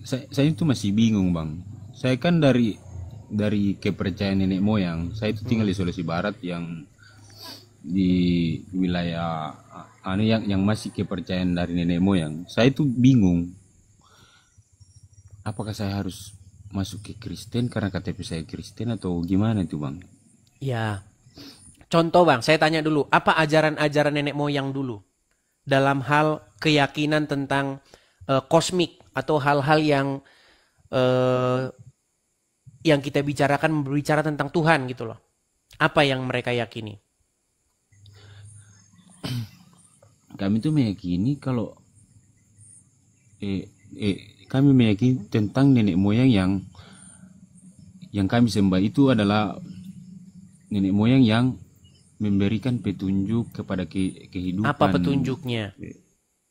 saya itu masih bingung bang. Saya kan dari kepercayaan nenek moyang. Saya itu tinggal di Sulawesi Barat yang di wilayah anu yang masih kepercayaan dari nenek moyang. Saya itu bingung. Apakah saya harus masuk ke Kristen karena KTP saya Kristen atau gimana itu bang? Ya, contoh bang, saya tanya dulu, apa ajaran-ajaran nenek moyang dulu dalam hal keyakinan tentang kosmik atau hal-hal yang kita bicarakan berbicara tentang Tuhan gitu loh. Apa yang mereka yakini? Kami itu meyakini kalau kami meyakini tentang nenek moyang yang kami sembah itu adalah nenek moyang yang memberikan petunjuk kepada kehidupan. Apa petunjuknya?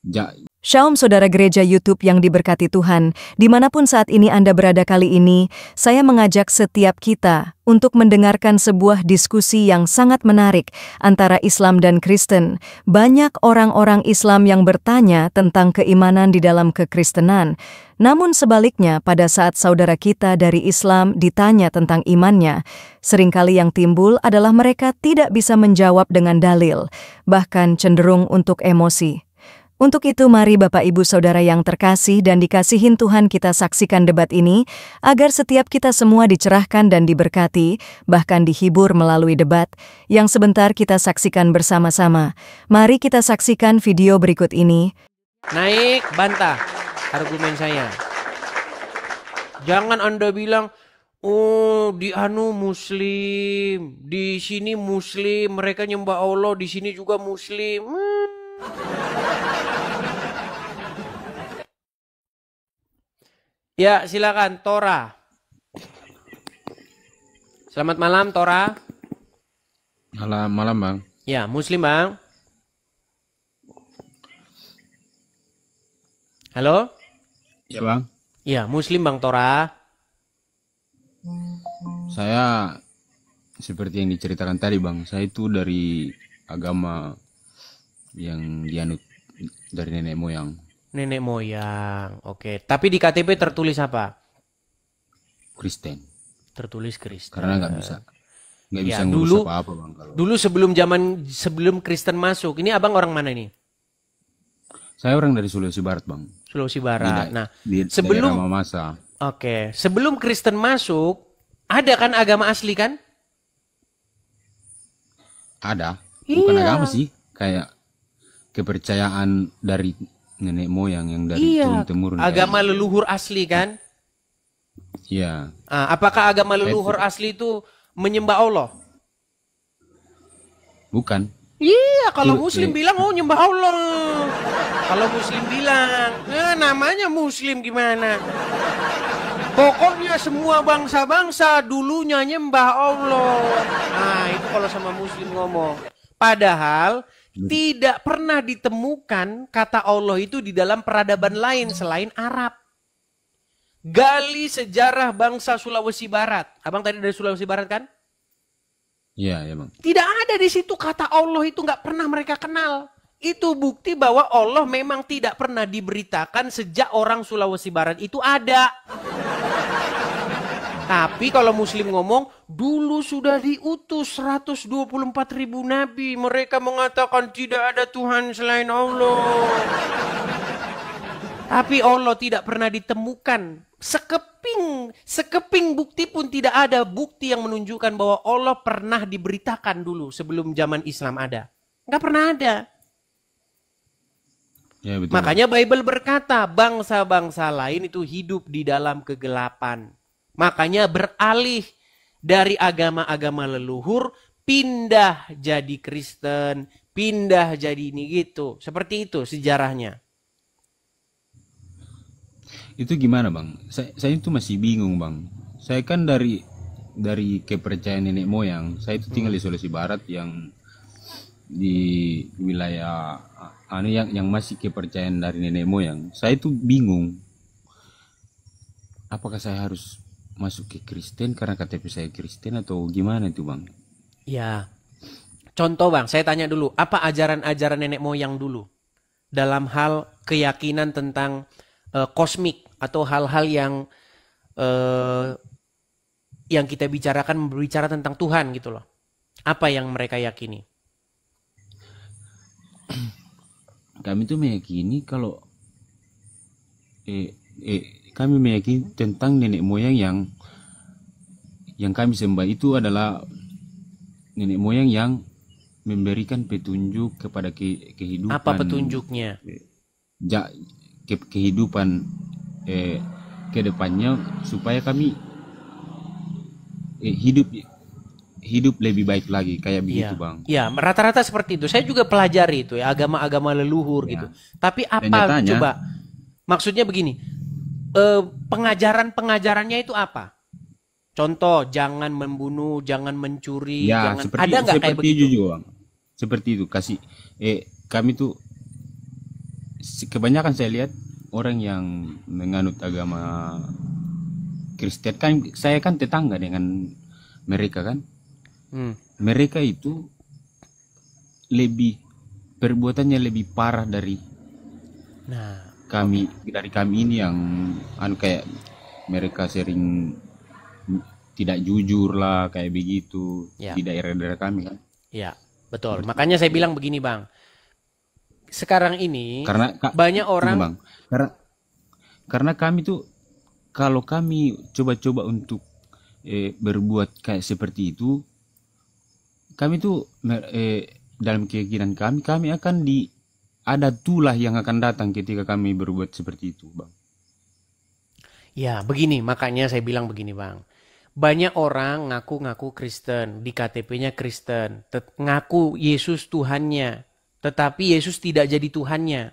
Ja, Shalom saudara gereja YouTube yang diberkati Tuhan, dimanapun saat ini Anda berada kali ini, saya mengajak setiap kita untuk mendengarkan sebuah diskusi yang sangat menarik antara Islam dan Kristen. Banyak orang-orang Islam yang bertanya tentang keimanan di dalam kekristenan. Namun sebaliknya, pada saat saudara kita dari Islam ditanya tentang imannya, seringkali yang timbul adalah mereka tidak bisa menjawab dengan dalil, bahkan cenderung untuk emosi. Untuk itu mari Bapak Ibu Saudara yang terkasih dan dikasihin Tuhan, kita saksikan debat ini agar setiap kita semua dicerahkan dan diberkati, bahkan dihibur melalui debat yang sebentar kita saksikan bersama-sama. Mari kita saksikan video berikut ini. Naik, bantah argumen saya. Jangan Anda bilang, oh di anu Muslim, di sini Muslim, mereka nyembah Allah, di sini juga Muslim. Ya, silakan Tora. Selamat malam Tora. malam bang. Ya, Muslim bang. Halo? Ya bang. Ya, Muslim bang Tora. Saya seperti yang diceritakan tadi bang. Saya itu dari agama yang dianut dari nenek moyang. Nenek moyang, oke. Tapi di KTP tertulis apa? Kristen. Tertulis Kristen. Karena nggak bisa Ya, ngurus dulu- apa-apa bang kalau. Dulu sebelum Kristen masuk, ini abang orang mana ini? Saya orang dari Sulawesi Barat bang. Sulawesi Barat. Nah, Di sebelum daerah Mamasa. oke, sebelum Kristen masuk, ada kan agama asli kan? Ada. Bukan Iya. agama sih. Kayak kepercayaan dari nenek moyang yang dari turun temurun. Agama leluhur asli kan? Iya. Apakah agama leluhur asli itu menyembah Allah? Bukan. Iya, kalau Iya, Muslim iya. bilang oh nyembah Allah. Kalau Muslim bilang, namanya Muslim gimana? Pokoknya semua bangsa-bangsa dulunya nyembah Allah. Nah, itu kalau sama Muslim ngomong. Padahal tidak pernah ditemukan kata Allah itu di dalam peradaban lain selain Arab. Gali sejarah bangsa Sulawesi Barat. Abang tadi dari Sulawesi Barat kan? Iya, ya bang. Tidak ada di situ kata Allah itu nggak pernah mereka kenal. Itu bukti bahwa Allah memang tidak pernah diberitakan sejak orang Sulawesi Barat itu ada. Tapi kalau Muslim ngomong, dulu sudah diutus 124.000 nabi. Mereka mengatakan tidak ada Tuhan selain Allah. Tapi Allah tidak pernah ditemukan. Sekeping bukti pun tidak ada bukti yang menunjukkan bahwa Allah pernah diberitakan dulu sebelum zaman Islam ada. Nggak pernah ada. Ya, betul. Makanya Bible berkata bangsa-bangsa lain itu hidup di dalam kegelapan. Makanya beralih dari agama-agama leluhur, pindah jadi Kristen, pindah jadi ini gitu. Seperti itu sejarahnya. Itu gimana bang? Saya itu masih bingung bang. Saya kan dari kepercayaan nenek moyang. Saya itu tinggal di Sulawesi Barat yang di wilayah yang masih kepercayaan dari nenek moyang. Saya itu bingung. Apakah saya harus masuk ke Kristen karena KTP saya Kristen atau gimana itu bang? Ya, contoh bang, saya tanya dulu, apa ajaran-ajaran nenek moyang dulu dalam hal keyakinan tentang kosmik atau hal-hal yang kita bicarakan berbicara tentang Tuhan gitu loh. Apa yang mereka yakini? Kami tuh meyakini kalau kami meyakini tentang nenek moyang yang kami sembah itu adalah nenek moyang yang memberikan petunjuk kepada kehidupan. Apa petunjuknya? Kehidupan ke depannya supaya kami hidup lebih baik lagi kayak begitu, Bang. Ya, rata-rata seperti itu. Saya juga pelajari itu ya, agama-agama leluhur gitu. Tapi apa Nyatanya, coba? Maksudnya begini, pengajarannya itu apa? Contoh, jangan membunuh, jangan mencuri, ya, jangan. seperti, Ada nggak kayak seperti begitu? itu juga, Bang. Seperti itu. Kami tuh kebanyakan saya lihat orang yang menganut agama Kristen kan, saya kan tetangga dengan mereka kan. Mereka itu perbuatannya lebih parah dari kami ini yang kayak mereka sering tidak jujur lah kayak begitu di daerah-daerah kami kan. Ya, betul. Makanya saya bilang begini, Bang. Sekarang ini Karena banyak orang, Bang, karena kami tuh kalau kami coba-coba untuk berbuat kayak seperti itu, kami tuh dalam keyakinan kami akan ada tulah yang akan datang ketika kami berbuat seperti itu, Bang. ya begini, makanya saya bilang begini, Bang. Banyak orang ngaku-ngaku Kristen, di KTP-nya Kristen, ngaku Yesus Tuhannya, tetapi Yesus tidak jadi Tuhannya.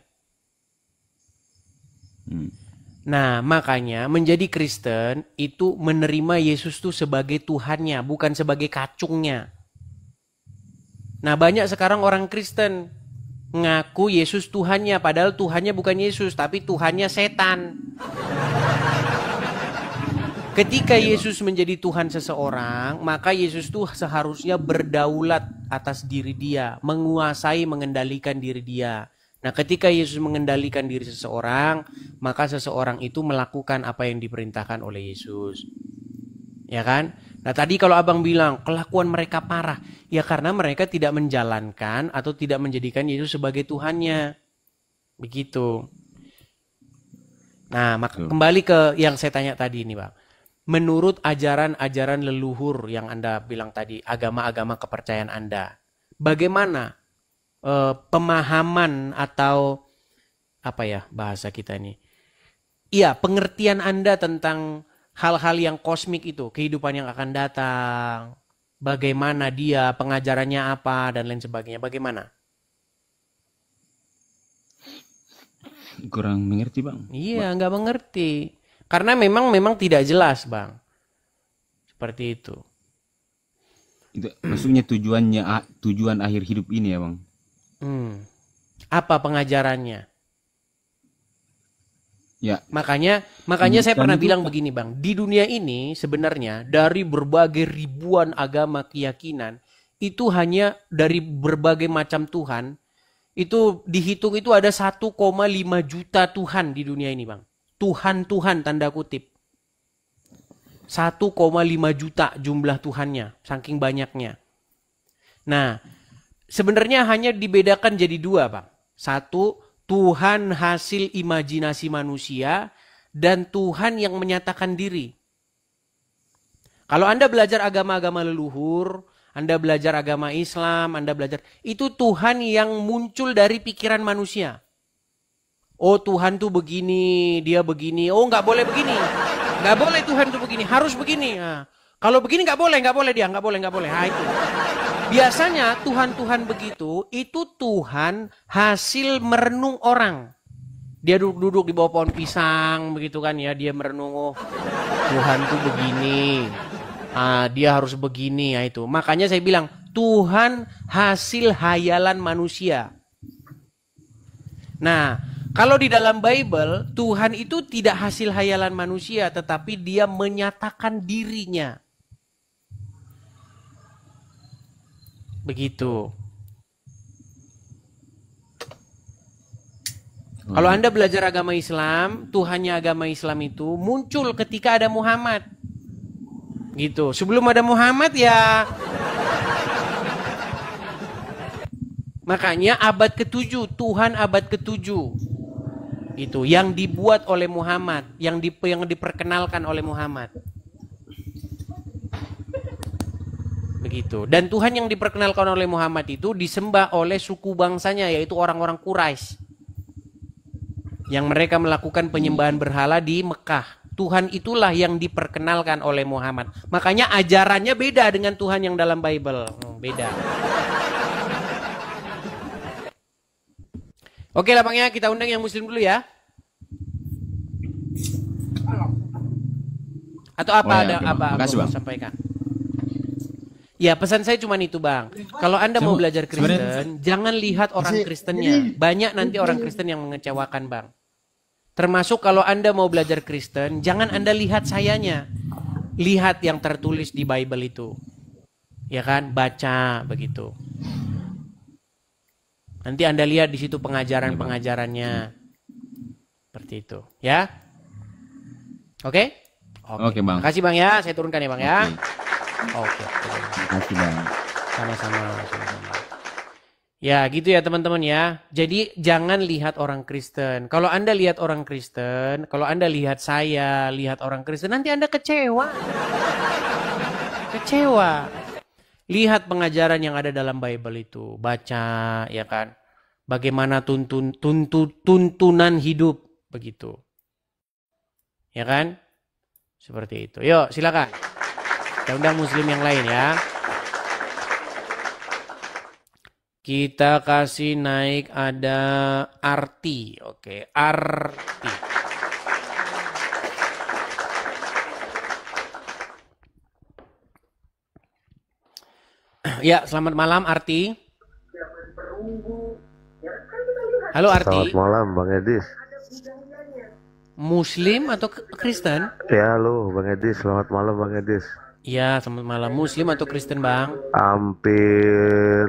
Nah, makanya menjadi Kristen itu menerima Yesus tuh sebagai Tuhannya, bukan sebagai kacungnya. Nah, banyak sekarang orang Kristen ngaku Yesus Tuhannya, padahal Tuhannya bukan Yesus, tapi Tuhannya setan. Ketika Yesus menjadi Tuhan seseorang, maka Yesus tuh seharusnya berdaulat atas diri dia, menguasai, mengendalikan diri dia. Nah, ketika Yesus mengendalikan diri seseorang, maka seseorang itu melakukan apa yang diperintahkan oleh Yesus. Ya kan? Nah, tadi kalau Abang bilang kelakuan mereka parah, ya karena mereka tidak menjalankan atau tidak menjadikan Yesus sebagai Tuhannya. Begitu. Nah, kembali ke yang saya tanya tadi ini, Bang. Menurut ajaran-ajaran leluhur yang Anda bilang tadi, agama-agama kepercayaan Anda, bagaimana pemahaman atau apa ya bahasa kita ini? Iya, pengertian Anda tentang hal-hal yang kosmik itu, kehidupan yang akan datang, bagaimana dia, pengajarannya apa, dan lain sebagainya, bagaimana? Kurang mengerti, Bang. Iya, nggak mengerti. Karena memang tidak jelas, Bang. Seperti itu. Itu maksudnya tujuan akhir hidup ini ya, Bang. Apa pengajarannya? Ya. Makanya saya pernah bilang begini, Bang. Di dunia ini sebenarnya dari berbagai ribuan agama keyakinan, itu hanya dari berbagai macam Tuhan, itu dihitung itu ada 1,5 juta Tuhan di dunia ini, Bang. Tuhan tanda kutip. 1,5 juta jumlah Tuhannya, saking banyaknya. Nah, sebenarnya hanya dibedakan jadi dua, Bang. Satu, Tuhan hasil imajinasi manusia, dan Tuhan yang menyatakan diri. Kalau Anda belajar agama-agama leluhur, Anda belajar agama Islam, Anda belajar, itu Tuhan yang muncul dari pikiran manusia. Oh, Tuhan tuh begini, dia begini. Oh, nggak boleh begini. Nggak boleh Tuhan tuh begini, harus begini. Nah, kalau begini nggak boleh dia, nggak boleh. Nah, itu. Biasanya Tuhan begitu, itu Tuhan hasil merenung orang. Dia duduk di bawah pohon pisang, begitu kan ya, dia merenung, oh Tuhan tuh begini. Dia harus begini, ya itu. Makanya saya bilang, Tuhan hasil hayalan manusia. Nah, kalau di dalam Bible, Tuhan itu tidak hasil hayalan manusia, tetapi dia menyatakan dirinya. Begitu. Kalau Anda belajar agama Islam, Tuhannya agama Islam itu muncul ketika ada Muhammad. Gitu. Sebelum ada Muhammad ya. Makanya abad ke-7, Tuhan abad ke-7. Itu yang dibuat oleh Muhammad, yang diperkenalkan oleh Muhammad. Begitu. Dan Tuhan yang diperkenalkan oleh Muhammad itu disembah oleh suku bangsanya, yaitu orang-orang Quraisy. Yang mereka melakukan penyembahan berhala di Mekah. Tuhan itulah yang diperkenalkan oleh Muhammad. Makanya ajarannya beda dengan Tuhan yang dalam Bible. Beda. Oke lah Bang ya, kita undang yang muslim dulu ya. Atau apa Oh, ya, ada oke, Bang. apa Makasih, mau Bang. sampaikan? Ya pesan saya cuma itu Bang. Kalau Anda mau belajar Kristen, jangan lihat orang Kristennya. Banyak nanti orang Kristen yang mengecewakan Bang. Termasuk kalau Anda mau belajar Kristen, jangan Anda lihat sayanya. Lihat yang tertulis di Bible itu. Ya kan? Baca begitu. Nanti Anda lihat di situ pengajaran-pengajarannya. Seperti itu, ya. Oke? Oke, Bang. Makasih Bang ya, saya turunkan ya Bang ya. Oke. Makasih, Bang. Sama-sama. Ya, gitu ya teman-teman ya. Jadi jangan lihat orang Kristen. Kalau Anda lihat orang Kristen, kalau Anda lihat saya, lihat orang Kristen, nanti Anda kecewa. Kecewa. Lihat pengajaran yang ada dalam Bible itu, baca ya kan. Bagaimana tuntunan hidup begitu. Ya kan? Seperti itu. Yuk, silakan. Kita undang muslim yang lain ya. Kita kasih naik ada Arti. Oke, Arti. Ya, selamat malam Arti. Halo Arti. Selamat malam Bang Edis. Muslim atau Kristen? Ya halo Bang Edis, selamat malam Bang Edis. Ya, selamat malam. Muslim atau Kristen Bang? Hampir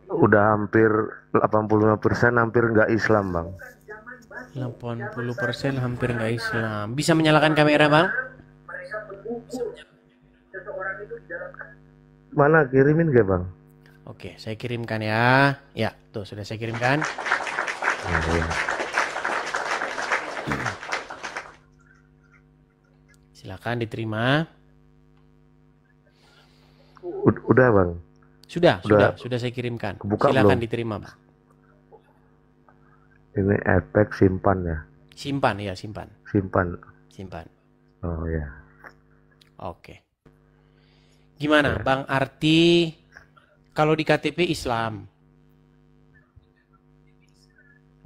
85% hampir nggak Islam Bang. 80% hampir nggak Islam. Bisa menyalakan kamera Bang? Mana kirimin gak Bang? Oke, saya kirimkan ya. Ya, tuh sudah saya kirimkan. Ya. Silakan diterima. Udah Bang. Sudah saya kirimkan. Kebuka Silakan belum? diterima, Bang. Ini efek simpan ya. Simpan ya, simpan. Simpan. Oh ya. Oke. Gimana, Bang Arti? Kalau di KTP Islam,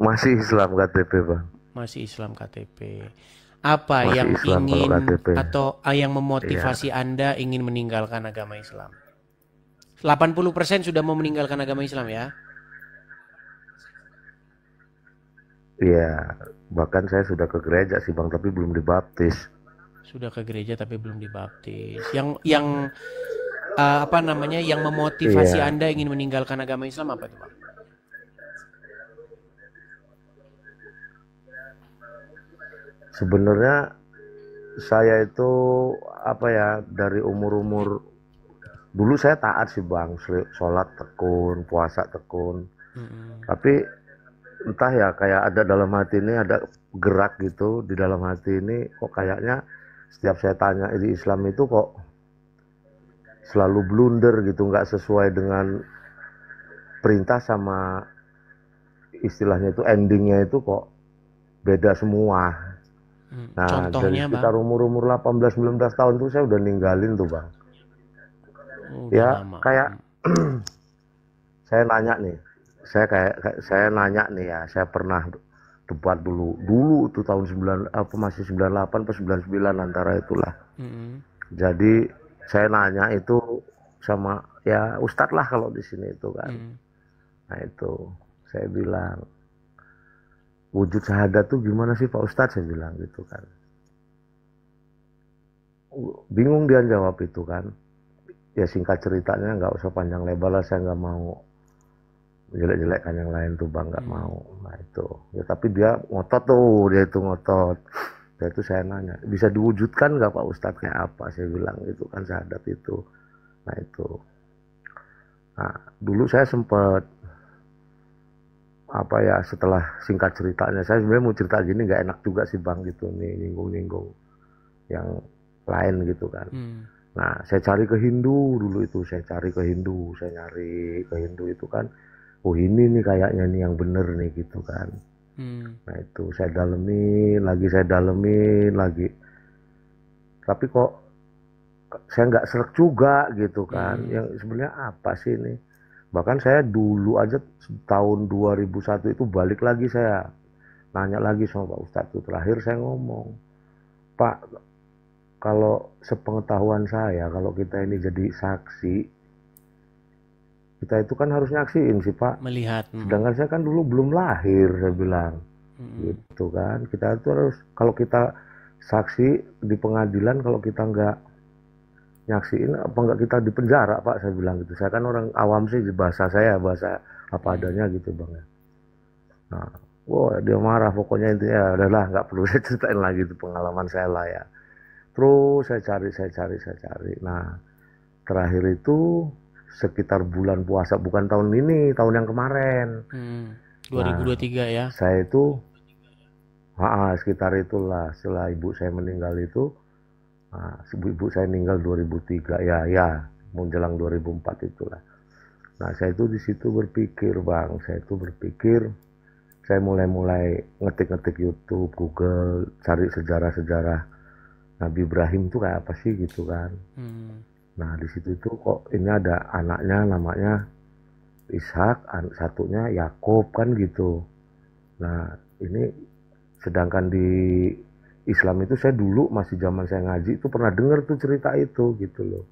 Masih Islam KTP Bang. masih Islam KTP. Apa Masih yang Islam kalau ingin KTP. atau yang memotivasi Anda ingin meninggalkan agama Islam? 80% sudah mau meninggalkan agama Islam ya? Iya, bahkan saya sudah ke gereja sih Bang, tapi belum dibaptis. Sudah ke gereja tapi belum dibaptis. Yang apa namanya, yang memotivasi Iya. Anda ingin meninggalkan agama Islam apa itu, Bang? Sebenarnya saya itu apa ya, dari umur dulu saya taat sih Bang, sholat tekun, puasa tekun. Tapi entah ya, kayak ada dalam hati ini ada gerak gitu di dalam hati ini, kok kayaknya setiap saya tanya di Islam itu kok selalu blunder gitu, nggak sesuai dengan perintah sama istilahnya itu, endingnya itu kok beda semua. Nah, Contohnya, dari sekitar Bang? umur 18-19 tahun tuh saya udah ninggalin tuh Bang. Udah Ya lama. kayak saya nanya nih, saya nanya nih ya, saya pernah debat dulu itu tahun 9 apa masih 98 atau 99 antara itulah. Jadi saya nanya itu sama ya Ustadz lah kalau di sini itu kan. Nah itu saya bilang, wujud syahadat tuh gimana sih Pak Ustadz, saya bilang gitu kan. Bingung dia jawab itu kan. Ya singkat ceritanya, nggak usah panjang lebar lah, saya nggak mau jelek-jelekkan yang lain tuh bang, nggak mau. Nah itu ya, tapi dia ngotot tuh, dia itu ngotot. Dia itu saya nanya, bisa diwujudkan nggak Pak Ustadz, kayak apa? Saya bilang itu kan syahadat itu. Nah itu, nah dulu saya sempet apa ya, setelah singkat ceritanya, saya sebenarnya mau cerita gini nggak enak juga sih bang gitu nih, nyinggung-nyinggung yang lain gitu kan. Nah saya cari ke Hindu dulu itu, saya cari ke Hindu, saya nyari ke Hindu itu kan, oh ini nih kayaknya nih yang bener nih gitu kan. Nah itu saya dalemin lagi, tapi kok saya nggak serak juga gitu kan. Yang sebenarnya apa sih ini? Bahkan saya dulu aja tahun 2001 itu balik lagi, saya nanya lagi sama Pak Ustadz itu. Terakhir saya ngomong, Pak, kalau sepengetahuan saya, kalau kita ini jadi saksi, kita itu kan harus nyaksiin sih Pak. Melihat. Sedangkan saya kan dulu belum lahir, saya bilang. Gitu kan. Kita itu harus, kalau kita saksi di pengadilan, kalau kita nggak nyaksiin, apa nggak kita di penjara Pak, saya bilang gitu. Saya kan orang awam sih, bahasa saya bahasa apa adanya gitu bang ya. Nah, wah dia marah pokoknya, intinya udahlah nggak perlu saya ceritain lagi itu pengalaman saya lah ya. Terus saya cari. Nah terakhir itu sekitar bulan puasa, bukan tahun ini, tahun yang kemarin. 2023 ya. Saya itu sekitar itulah, setelah ibu saya meninggal itu. Nah, ibu saya meninggal 2003 ya menjelang 2004 itulah. Nah saya itu di situ berpikir bang, saya mulai ngetik YouTube, Google, cari sejarah Nabi Ibrahim itu kayak apa sih gitu kan. Nah di situ itu kok ini ada anaknya namanya Ishak, satunya Yakub kan gitu. Nah ini sedangkan di Islam itu saya dulu masih zaman saya ngaji itu pernah dengar tuh cerita itu gitu loh.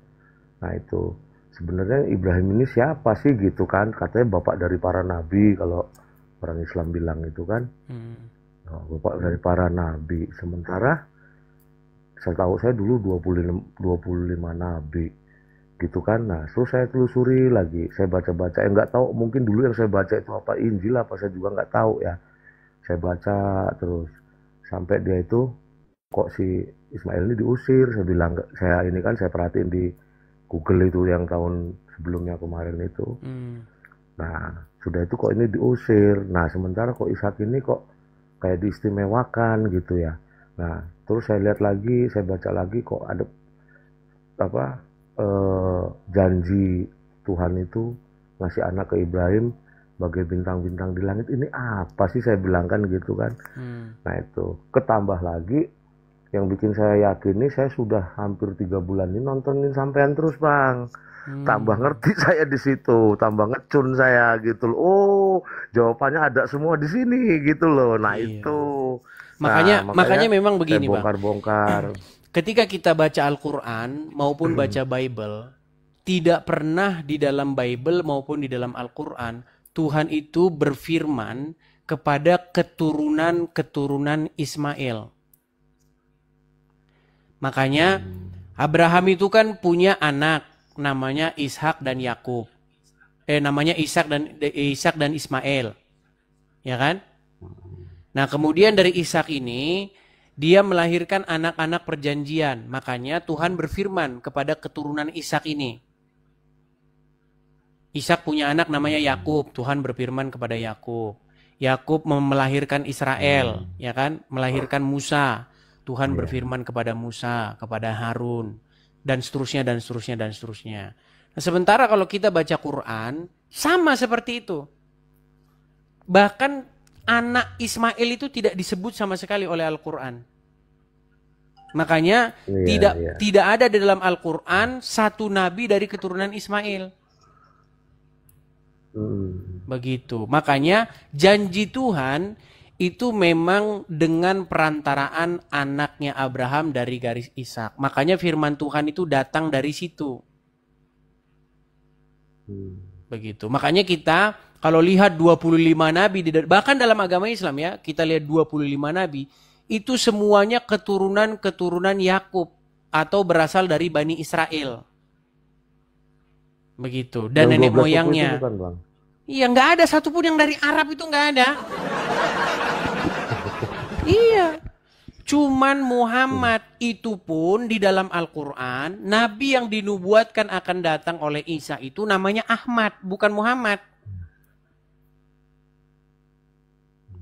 Nah itu sebenarnya Ibrahim ini siapa sih gitu kan, katanya bapak dari para nabi kalau orang Islam bilang itu kan. Bapak dari para nabi, sementara setahu saya dulu 25 nabi gitu kan. Nah terus saya telusuri lagi, saya baca-baca, nggak tahu mungkin dulu yang saya baca itu apa Injil apa, saya juga nggak tahu ya. Saya baca terus sampai dia itu, kok si Ismail ini diusir. Saya bilang, saya ini kan saya perhatiin di Google itu yang tahun sebelumnya kemarin itu. Nah sudah itu kok ini diusir. Nah sementara kok Ishak ini kok kayak diistimewakan gitu ya. Nah terus saya lihat lagi, saya baca lagi, kok ada apa janji Tuhan itu ngasih anak ke Ibrahim bagai bintang-bintang di langit. Ini apa sih, saya bilang kan gitu kan. Nah itu ketambah lagi yang bikin saya yakin nih, saya sudah hampir 3 bulan ini nontonin sampean terus bang. Tambah ngerti saya di situ, tambah ngecun saya gitu loh. Oh jawabannya ada semua di sini gitu loh. Nah itu Makanya memang begini bang, bongkar. ketika kita baca Al-Quran maupun baca Bible, tidak pernah di dalam Bible maupun di dalam Al-Quran Tuhan itu berfirman kepada keturunan Ismail. Makanya Abraham itu kan punya anak namanya Ishak dan Yakub. Namanya Ishak dan Ismail. Ya kan? Nah, kemudian dari Ishak ini dia melahirkan anak-anak perjanjian. Makanya Tuhan berfirman kepada keturunan Ishak ini. Ishak punya anak namanya Yakub. Tuhan berfirman kepada Yakub. Yakub melahirkan Israel, ya kan? Melahirkan Musa. Tuhan berfirman kepada Musa, kepada Harun, dan seterusnya, dan seterusnya, dan seterusnya. Nah, sementara kalau kita baca Quran, sama seperti itu. Bahkan anak Ismail itu tidak disebut sama sekali oleh Al-Quran. Makanya tidak ada di dalam Al-Quran satu nabi dari keturunan Ismail. Begitu. Makanya janji Tuhan itu memang dengan perantaraan anaknya Abraham dari garis Ishak. Makanya firman Tuhan itu datang dari situ. Begitu. Makanya kita kalau lihat 25 nabi, bahkan dalam agama Islam ya, kita lihat 25 nabi, itu semuanya keturunan Yakub atau berasal dari Bani Israel. Begitu. Dan nenek moyangnya. Iya, nggak ada satupun yang dari Arab itu nggak ada. Iya. Cuman Muhammad itu pun di dalam Al-Quran, Nabi yang dinubuatkan akan datang oleh Isa itu namanya Ahmad, bukan Muhammad.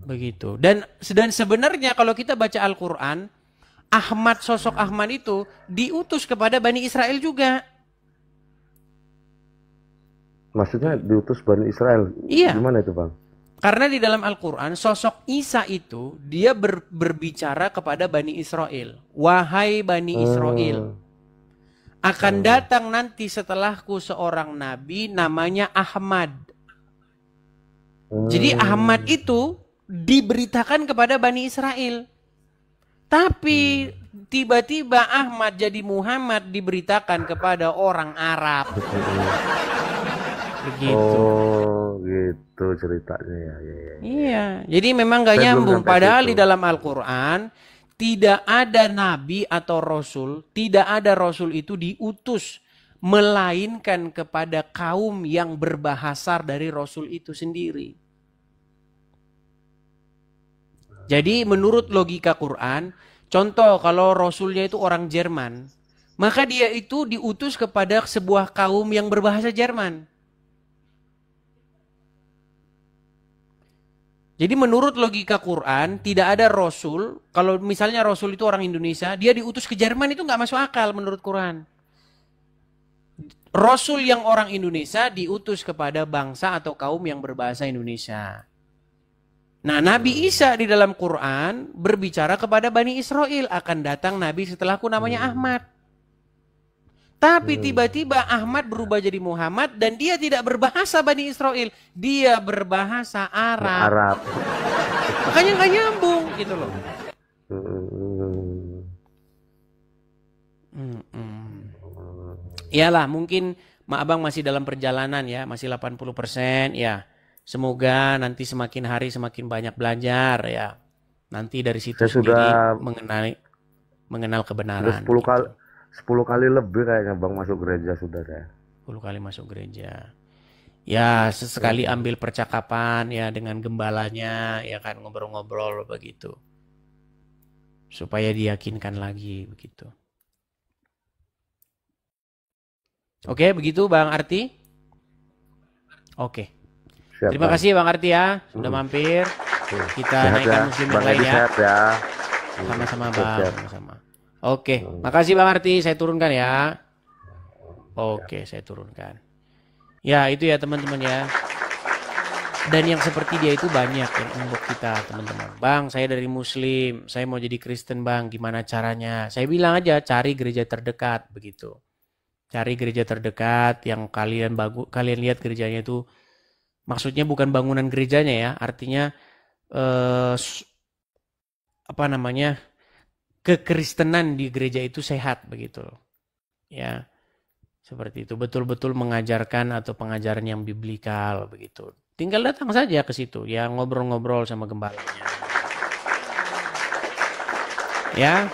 Begitu. Dan sebenarnya kalau kita baca Al-Quran, Ahmad, sosok Ahmad itu diutus kepada Bani Israel juga. Maksudnya diutus Bani Israel? Iya. Gimana itu Bang? Karena di dalam Al-Quran, sosok Isa itu, dia berbicara kepada Bani Israel. Wahai Bani Israel, akan datang nanti setelahku seorang nabi namanya Ahmad. Jadi Ahmad itu diberitakan kepada Bani Israel. Tapi tiba-tiba Ahmad jadi Muhammad diberitakan kepada orang Arab. Begitu. Oh, gitu ceritanya ya. Iya, jadi memang gak nyambung. Padahal di dalam Al-Quran tidak ada nabi atau rasul, tidak ada rasul itu diutus melainkan kepada kaum yang berbahasa dari rasul itu sendiri. Jadi menurut logika Quran, contoh kalau rasulnya itu orang Jerman, maka dia itu diutus kepada sebuah kaum yang berbahasa Jerman. Jadi menurut logika Quran, tidak ada rasul, kalau misalnya rasul itu orang Indonesia, dia diutus ke Jerman itu nggak masuk akal menurut Quran. Rasul yang orang Indonesia diutus kepada bangsa atau kaum yang berbahasa Indonesia. Nah, Nabi Isa di dalam Quran berbicara kepada Bani Israel, akan datang Nabi setelahku namanya Ahmad. Tapi tiba-tiba Ahmad berubah jadi Muhammad dan dia tidak berbahasa Bani Israel, dia berbahasa Arab. Makanya nggak nyambung gitu loh. Iyalah, mungkin Abang masih dalam perjalanan ya, masih 80% ya. Semoga nanti semakin hari semakin banyak belajar ya. Nanti dari situ saya sendiri sudah mengenal kebenaran. 10 kali lebih kayaknya Bang masuk gereja sudah saya. 10 kali masuk gereja. Ya, sesekali ambil percakapan ya dengan gembalanya, ya kan, ngobrol-ngobrol begitu. Supaya diyakinkan lagi begitu. Oke, begitu Bang Arti? Oke. Siap, Terima kasih Bang Arti ya, sudah mampir. Kita naikkan muslim yang lain ya. Sehat ya. Sama-sama Bang, sama-sama. Oke, makasih Bang Arti, saya turunkan ya. Oke, saya turunkan. Ya, itu ya teman-teman ya. Dan yang seperti dia itu banyak yang inbox kita teman-teman. Bang, saya dari Muslim, saya mau jadi Kristen Bang, gimana caranya? Saya bilang aja cari gereja terdekat begitu. Cari gereja terdekat yang kalian lihat gerejanya itu, maksudnya bukan bangunan gerejanya ya, artinya kekristenan di gereja itu sehat begitu. Ya. Seperti itu, betul-betul mengajarkan atau pengajaran yang biblikal begitu. Tinggal datang saja ke situ, ya ngobrol-ngobrol sama gembalanya. Ya.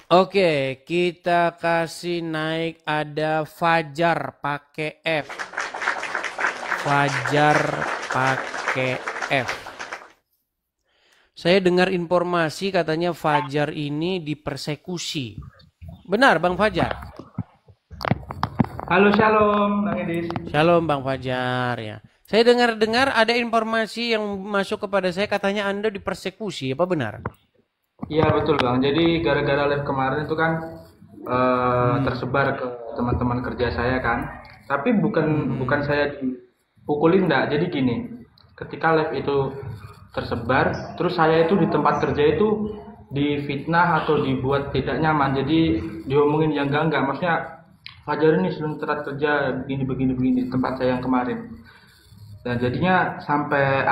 Oke, kita kasih naik, ada Fajar pakai F. Fajar pakai F. Saya dengar informasi katanya Fajar ini dipersekusi. Benar Bang Fajar? Halo, shalom Bang Edis. Shalom Bang Fajar ya. Saya dengar-dengar ada informasi yang masuk kepada saya, katanya Anda dipersekusi, apa benar? Iya betul Bang. Jadi gara-gara live kemarin itu kan tersebar ke teman-teman kerja saya kan. Tapi bukan saya dipukulin enggak. Jadi gini, ketika live itu tersebar, terus saya itu di tempat kerja itu difitnah atau dibuat tidak nyaman. Jadi diomongin yang enggak. Maksudnya Fajar ini sebelum terat kerja begini di tempat saya yang kemarin. Dan jadinya sampai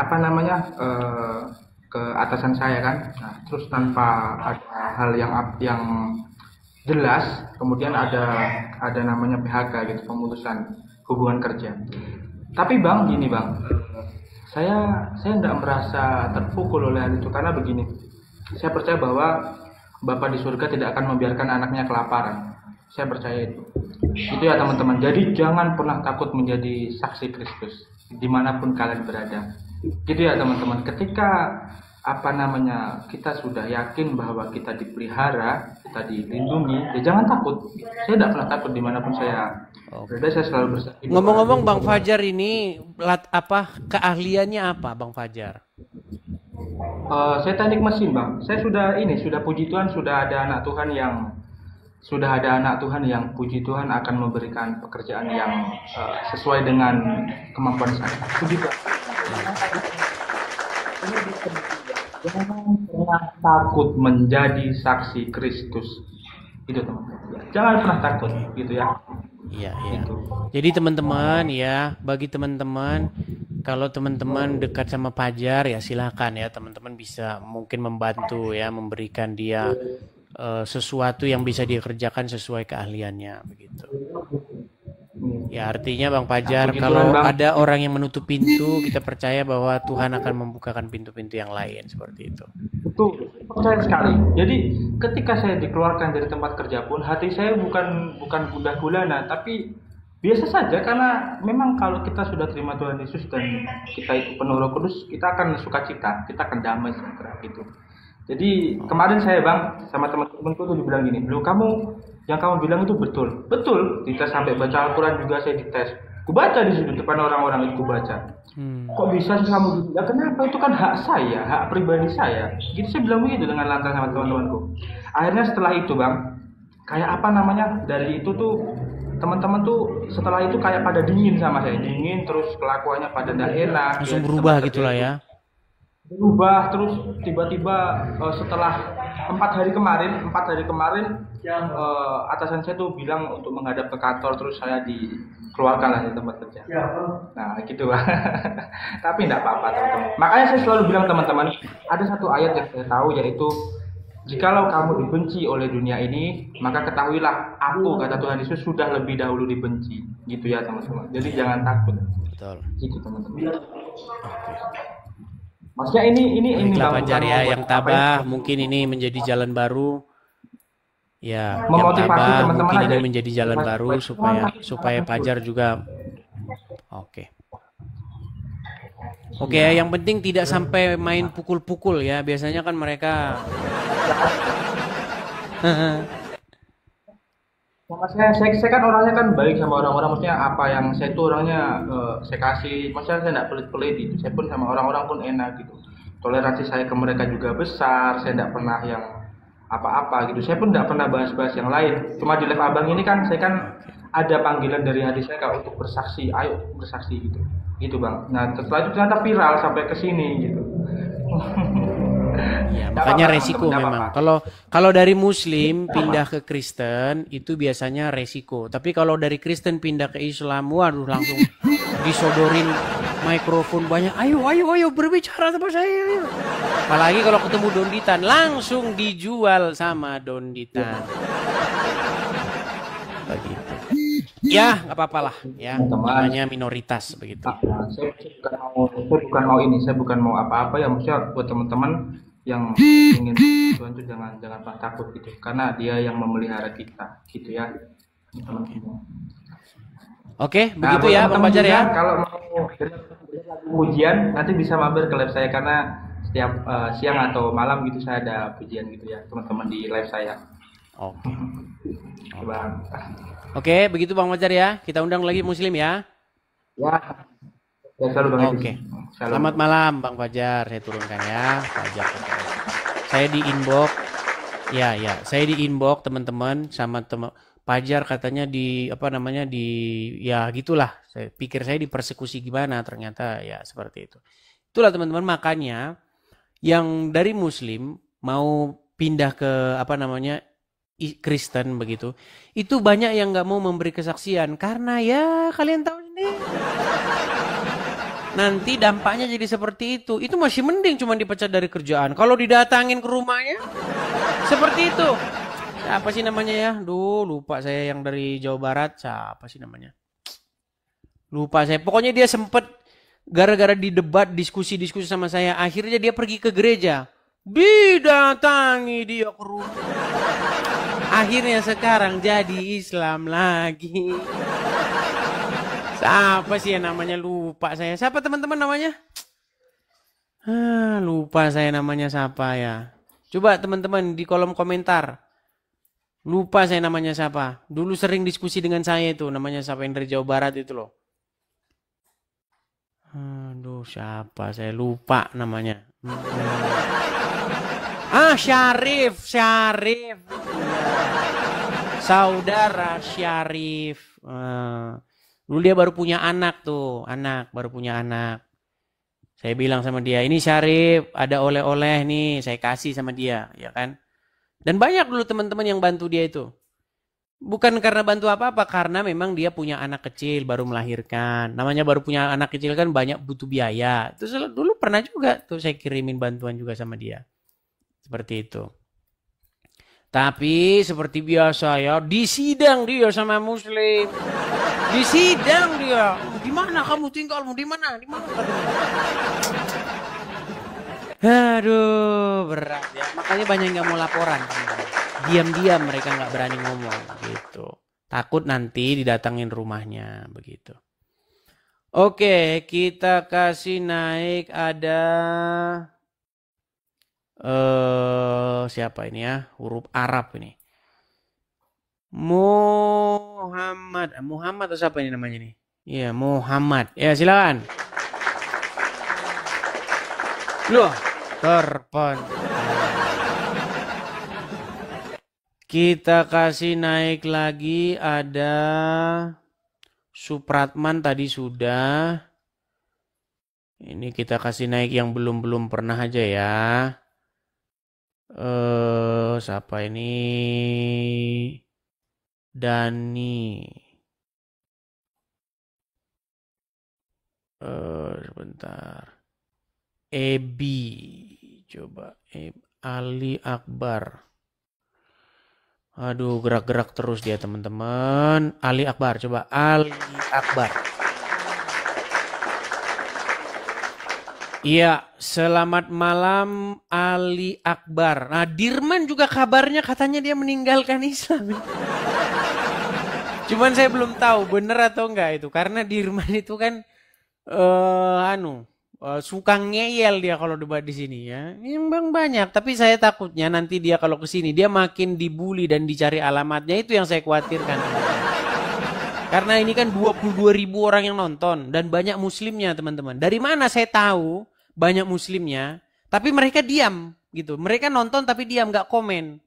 ke atasan saya kan. Nah, terus tanpa ada hal yang jelas, kemudian ada namanya PHK gitu, pemutusan hubungan kerja. Tapi Bang, gini Bang, saya tidak merasa terpukul oleh hal itu karena begini. Saya percaya bahwa Bapa di surga tidak akan membiarkan anaknya kelaparan. Saya percaya itu. Itu ya teman-teman. Jadi jangan pernah takut menjadi saksi Kristus. dimanapun kalian berada. Gitu ya teman-teman. Ketika kita sudah yakin bahwa kita dipelihara, kita dilindungi, ya jangan takut. Saya tidak pernah takut dimanapun saya berada. Saya selalu bersaksi. Ngomong-ngomong Bang Fajar ini keahliannya apa Bang Fajar? Saya teknik mesin, Bang. Saya sudah puji Tuhan, sudah ada anak Tuhan yang puji Tuhan akan memberikan pekerjaan yang sesuai dengan kemampuan saya. Puji Tuhan. Jangan pernah takut menjadi saksi Kristus. Itu teman-teman. Jangan pernah takut, gitu ya. Iya. Jadi teman-teman ya, bagi teman-teman, kalau teman-teman dekat sama Fajar ya silakan ya, teman-teman bisa mungkin membantu ya, memberikan dia sesuatu yang bisa dia kerjakan sesuai keahliannya begitu. Ya artinya Bang Fajar, kalau ada orang yang menutup pintu, kita percaya bahwa Tuhan akan membukakan pintu-pintu yang lain seperti itu. Betul, percaya sekali. Jadi ketika saya dikeluarkan dari tempat kerja pun, hati saya bukan gundah gulana, tapi biasa saja, karena memang kalau kita sudah terima Tuhan Yesus dan kita itu penuh Roh Kudus, kita akan sukacita, kita akan damai sejahtera gitu. Jadi kemarin saya Bang sama teman-temanku tuh dibilang gini, "Loh, yang kamu bilang itu betul." Betul, kita sampai baca Al-Quran juga saya dites. Ku baca di situ depan orang-orang itu, ku baca. Kok bisa sih kamu gitu? Ya kenapa? Itu kan hak saya, hak pribadi saya. Gitu saya bilang begitu dengan lantang sama teman-temanku. Akhirnya setelah itu Bang, kayak dari itu tuh teman-teman tuh setelah itu kayak pada dingin sama saya, terus kelakuannya pada tidak enak. Langsung berubah gitulah ya. Berubah terus tiba-tiba setelah 4 hari kemarin atasan saya tuh bilang untuk menghadap ke kantor, terus saya dikeluarkan lah dari tempat kerja. Nah gitu lah. Tapi tidak apa-apa teman-teman. Makanya saya selalu bilang teman-teman, ada satu ayat yang saya tahu, yaitu jikalau kamu dibenci oleh dunia ini, maka ketahuilah aku, kata Tuhan Yesus, sudah lebih dahulu dibenci. Gitu ya teman-teman. Jadi jangan takut. Betul. Gitu teman-teman. Maksudnya ini Bang Fajar ya, yang tabah mungkin ini menjadi jalan baru. Ya, memotivasi yang tabah teman-teman mungkin aja. ini menjadi jalan baru supaya Fajar juga. Oke, yang penting tidak sampai main pukul-pukul ya. Biasanya kan mereka saya kan orangnya kan baik sama orang-orang, maksudnya apa yang saya tuh orangnya saya kasih, maksudnya saya tidak pelit-pelit gitu. Saya pun sama orang-orang pun enak gitu. Toleransi saya ke mereka juga besar, saya tidak pernah yang apa-apa gitu. Saya pun tidak pernah bahas-bahas yang lain. Cuma di live abang ini kan saya kan ada panggilan dari hati saya untuk bersaksi, ayo bersaksi gitu. Gitu Bang. Nah setelah itu ternyata viral sampai ke sini gitu. Ya, makanya resiko memang. Kalau dari Muslim pindah ke Kristen itu biasanya resiko. Tapi kalau dari Kristen pindah ke Islam, waduh langsung disodorin mikrofon banyak. Ayo berbicara sama saya. Apalagi kalau ketemu Donditan, langsung dijual sama Donditan. Begitu. Ya, nggak apa-apa lah. Ya, namanya minoritas begitu. Saya bukan mau apa-apa ya, maksudnya buat teman-teman yang ingin Tuhan itu jangan pernah takut gitu, karena Dia yang memelihara kita, gitu ya. Oke, begitu ya, Bang Fajar ya. Kalau mau pujian nanti bisa mampir ke live saya, karena setiap siang atau malam gitu saya ada pujian gitu ya, teman-teman di live saya. Oke. Bang. Oke, begitu Bang Fajar ya. Kita undang lagi Muslim ya. Ya selalu Bang. Oke. Selamat malam Bang Fajar, saya turunkan ya. Fajar. Saya di inbox. Ya, saya di inbox teman-teman sama teman Fajar katanya ya gitulah. Saya pikir saya dipersekusi gimana, ternyata ya seperti itu. Itulah teman-teman, makanya yang dari Muslim mau pindah ke Kristen begitu, itu banyak yang nggak mau memberi kesaksian karena ya kalian tahu sendiri. Nanti dampaknya jadi seperti itu. Itu masih mending cuma dipecat dari kerjaan. Kalau didatangin ke rumahnya, seperti itu. Siapa sih namanya ya? Lupa saya yang dari Jawa Barat. Siapa sih namanya? Lupa saya. Pokoknya dia sempet gara-gara di debat, diskusi-diskusi sama saya. Akhirnya dia pergi ke gereja. Didatangi dia ke rumah. Akhirnya sekarang jadi Islam lagi. Siapa sih yang namanya, lupa saya. Siapa teman-teman namanya? Lupa saya namanya siapa ya. Coba teman-teman di kolom komentar. Lupa saya namanya siapa. Dulu sering diskusi dengan saya itu. Namanya siapa yang dari Jawa Barat itu loh. Aduh, siapa? Saya lupa namanya. Syarif. Saudara Syarif. Dulu dia baru punya anak tuh. Baru punya anak. Saya bilang sama dia, ini Syarif, ada oleh-oleh nih. Saya kasih sama dia, ya kan? Dan banyak dulu teman-teman yang bantu dia itu. Bukan karena bantu apa-apa, karena memang dia punya anak kecil, baru melahirkan. Namanya baru punya anak kecil kan banyak butuh biaya. Terus dulu pernah juga tuh saya kirimin bantuan juga sama dia. Seperti itu. Tapi seperti biasa ya, disidang dia sama Muslim. Disidang dia. Di mana kamu tinggalmu? Di mana? Aduh, berat ya. Makanya banyak yang nggak mau laporan. Diam-diam mereka nggak berani ngomong gitu. Takut nanti didatangin rumahnya begitu. Oke, kita kasih naik ada siapa ini ya? Huruf Arab ini. Muhammad atau siapa ini namanya nih? Iya, Muhammad. Ya, silakan. Loh, terpon. Kita kasih naik lagi ada Supratman tadi sudah. Ini kita kasih naik yang belum pernah aja ya. Siapa ini? Dani. Sebentar. Ebi. Coba. Ali Akbar. Aduh, gerak-gerak terus dia teman-teman. Ali Akbar. Coba. Ali Akbar. Iya, selamat malam Ali Akbar. Nah, Dirman juga kabarnya katanya dia meninggalkan Islam. Cuman saya belum tahu bener atau enggak itu. Karena Dirman itu kan suka ngeyel dia kalau debat di sini ya. Memang banyak, tapi saya takutnya nanti dia kalau ke sini dia makin dibully dan dicari alamatnya, itu yang saya khawatirkan. Karena ini kan 22.000 orang yang nonton dan banyak muslimnya, teman-teman. Dari mana saya tahu banyak muslimnya, tapi mereka diam gitu. Mereka nonton tapi diam, nggak komen.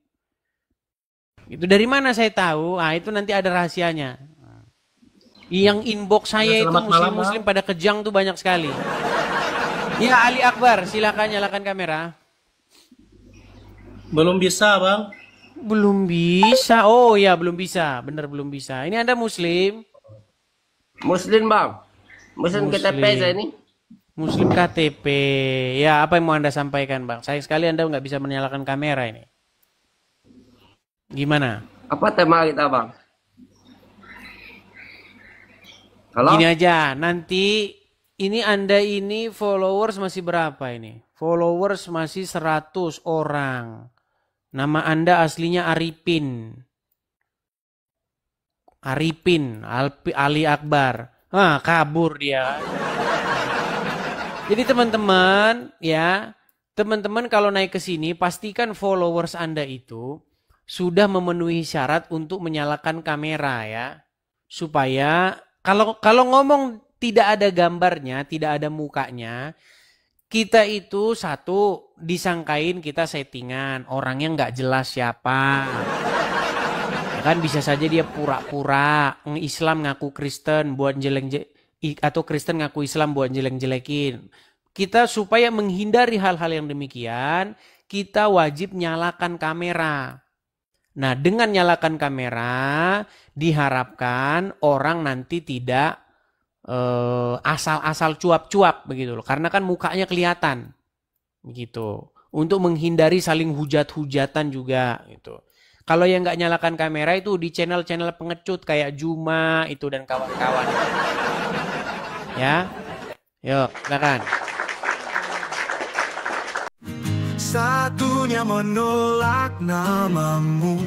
Itu dari mana saya tahu? Itu nanti ada rahasianya. Yang inbox saya itu muslim-muslim pada kejang tuh banyak sekali. Ya, Ali Akbar, silakan nyalakan kamera. Belum bisa, Bang. Belum bisa. Oh ya, belum bisa. Bener belum bisa. Ini Anda muslim? Muslim, Bang. Muslim KTP saya ini. Muslim KTP. Ya, apa yang mau Anda sampaikan, Bang? Sayang sekali Anda nggak bisa menyalakan kamera ini. Gimana? Apa tema kita, Bang? Halo? Gini aja, nanti ini Anda ini followers masih berapa ini? Followers masih 100 orang. Nama Anda aslinya Arifin. Ali Akbar. Kabur dia. Jadi teman-teman ya, teman-teman kalau naik ke sini pastikan followers Anda itu sudah memenuhi syarat untuk menyalakan kamera ya. Supaya kalau ngomong tidak ada gambarnya, tidak ada mukanya, kita itu satu disangkain kita settingan, orangnya nggak jelas siapa. Ya kan bisa saja dia pura-pura Islam ngaku Kristen buat atau Kristen ngaku Islam buat jelek-jelekin. Kita supaya menghindari hal-hal yang demikian, kita wajib nyalakan kamera. Nah, dengan nyalakan kamera diharapkan orang nanti tidak asal-asal cuap-cuap begitu loh. Karena kan mukanya kelihatan. Begitu. Untuk menghindari saling hujat-hujatan juga gitu. Kalau yang nggak nyalakan kamera itu di channel-channel pengecut kayak Juma itu dan kawan-kawan. Ya. Yuk, silakan. Satunya menolak namamu,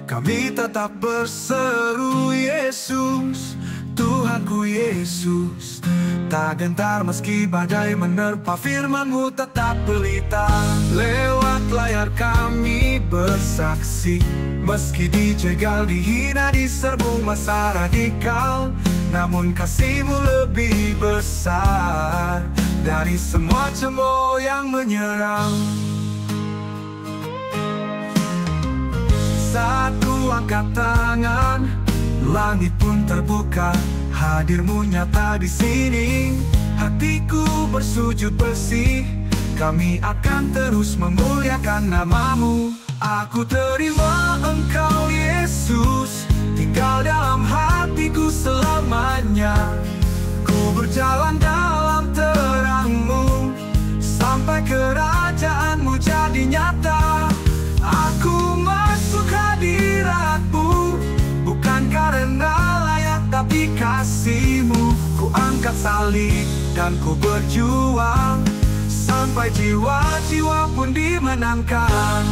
kami tetap berseru Yesus. Tuhanku Yesus. Tak gentar meski badai menerpa, firman-Mu tetap pelita. Lewat layar kami bersaksi, meski dijegal, dihina, diserbu masa radikal, namun kasih-Mu lebih besar dari semua cemooh yang menyerang. Satu angkat tangan, langit pun terbuka. Hadir-Mu nyata di sini. Hatiku bersujud bersih. Kami akan terus memuliakan nama-Mu. Aku terima Engkau Yesus, tinggal dalam hatiku selamanya. Ku berjalan dalam terang-Mu, sampai kerajaan-Mu jadi nyata. Aku masuk hadirat-Mu, bukan karena layak tapi kasih-Mu. Ku angkat salib dan ku berjuang, sampai jiwa-jiwa pun dimenangkan.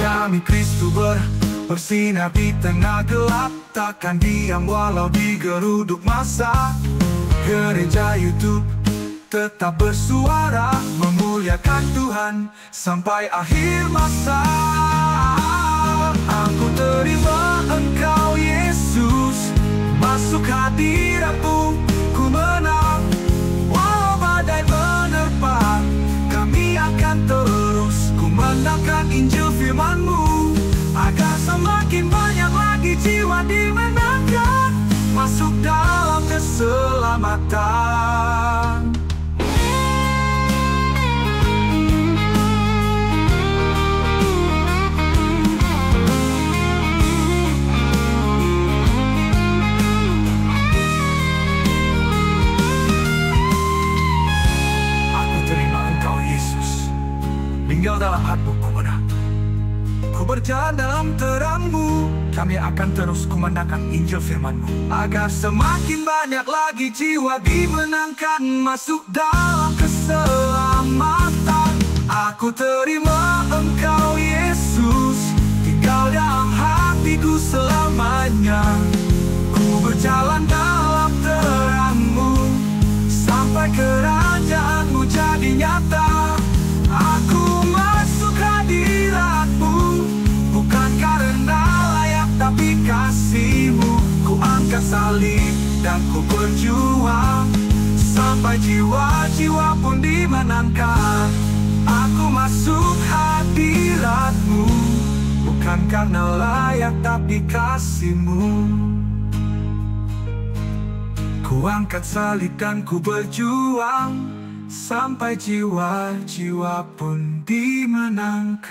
Kami Kristus bersinar di tengah gelap, takkan diam walau digeruduk masa. Gereja YouTube tetap bersuara, memuliakan Tuhan sampai akhir masa. Aku terima Engkau Yesus, masuk hadirat-Mu, ku menang. Walau badai menerpa, kami akan terus kumandangkan Injil firman-Mu, agar semakin banyak lagi jiwa dimenangkan, masuk dalam keselamatan. Tinggal dalam hatiku menang. Ku berjalan dalam terang-Mu, kami akan terus kumandangkan Injil firman-Mu, agar semakin banyak lagi jiwa dimenangkan, masuk dalam keselamatan. Aku terima Engkau Yesus, tinggal dalam hatiku selamanya. Ku berjalan dalam terang-Mu, sampai kerajaan-Mu jadi nyata. Aku masuk hadirat-Mu, bukan karena layak tapi kasih-Mu. Ku angkat salib dan ku berjuang, sampai jiwa-jiwa pun dimenangkan. Aku masuk hadirat-Mu, bukan karena layak tapi kasih-Mu. Ku angkat salib dan ku berjuang, sampai jiwa-jiwa pun dimenangkan.